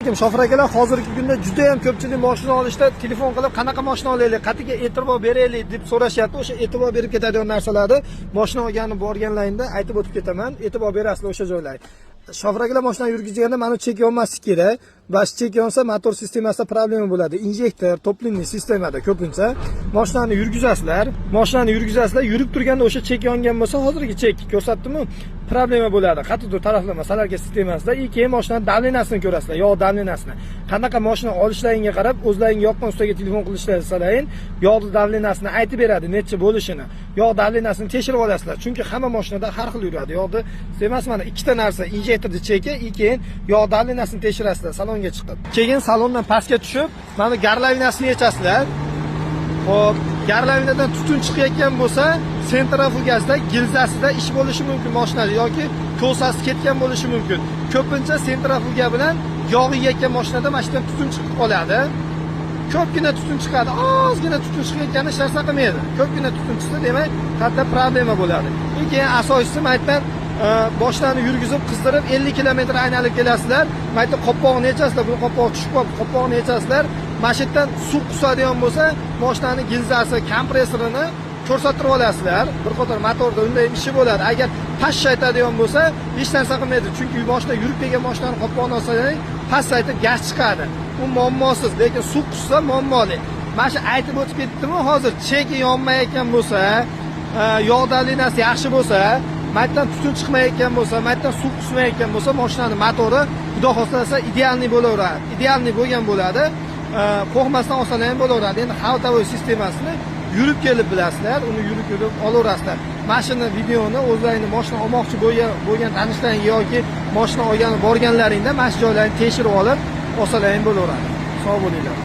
Shofir akalar, hozirgi kunda juda ham ko'pchilik mashina olishda telefon qilib qanaqa mashina olaylik, qatiga e'tibor beraylik deb so'rashyapti. O'sha e'tibor berib ketadigan narsalarni mashina olgani borganlaringda aytib o'tib ketaman. E'tibor berasizlar o'sha joylarga. Shofir akalar mashina yurgizganda mana chek yonmasligi kerak. Bas chek yonsa motor sistemasida problema bo'ladi. Injektor, toplimli sistemada ko'pincha mashinani yurgizasizlar. Yurib turganda o'sha chek yongan bo'lsa, hozirgi chek ko'rsatdimi? Problema bo'ladi. Qatiqdur taraflama salarga sistemasida keyin mashinani davleniyasini ko'rasizlar, yog' davleniyasini. Qanaqa mashina olishlaringga qarab, o'zlaringga yoqqan ustaga telefon qilishlaringizni so'rang, yog' davleniyasini aytib beradi, necha bo'lishini. Yog' davleniyasini tekshirib olasizlar, chunki hamma mashinada har xil yuradi. Yog'ni emas, mana ikkita narsa, injektorni cheki, keyin yog' davleniyasini tekshirasizlar salonga chiqib. Keyin salondan pastga tushib, mana garlavinasini yechasizlar. Xo'p, garlavinadan tutun chiqayotgan bo'lsa, sentrifugazda gilzasida ish bo'lishi mumkin mashinada yoki ko'sasi ketgan bo'lishi mumkin. Ko'pincha sentrifuga bilan yog' yeyotgan mashinada mashinadan tutun chiqib qoladi. Ko'pgina tutun chiqadi, ozgina tutun chiqayotgani hech narsa qilmaydi. Ko'pgina tutun chiqsa, demak, katta problema bo'ladi. Keyin asosiysi aytman, boshlarni yurgizib, qizdirib 50 kilometr aylanib kelasizlar. Mayda qopqog'ini yechasizlar, bu qopqoq tushib qolib, qopqog'ini yechasizlar. Mashinadan suv qusadigan bo'lsa, mashinaning gilzasi, kompressorini ko'rsatib olasizlar. Bir qator motorda unday ishi bo'ladi. Agar pashshaytadigan bo'lsa, hech narsa qilmaydi. Chunki mashina yurib kelgan mashinani qopqog'ini olsangiz, pashshaytib gaz chiqadi. U muammosiz, lekin suv qussa muammoli. Mana shu aytib o'tib ketdimmi, hozir cheki yonmayotgan bo'lsa, yog' davleniyasi yaxshi bo'lsa, maydan tutun chiqmayotgan bo'lsa, maydan suv qusmayotgan bo'lsa, mashinaning motori xudo xohlasa idealniy bo'laveradi. Idealniy bo'lgan bo'ladi. Qo'rqmasdan olsalar ham bo'laveradi. Endi xaltavoy sistemasini yurib kelib bilasizlar, uni yurib kelib olaverasizlar. Mashina videoni o'zlaringiz mashina olmoqchi bo'lgan tanishlaring yoki mashina olgan borganlaringda mana shu joylarni tekshirib olib olsalar ham bo'laveradi. Sog' bo'linglar.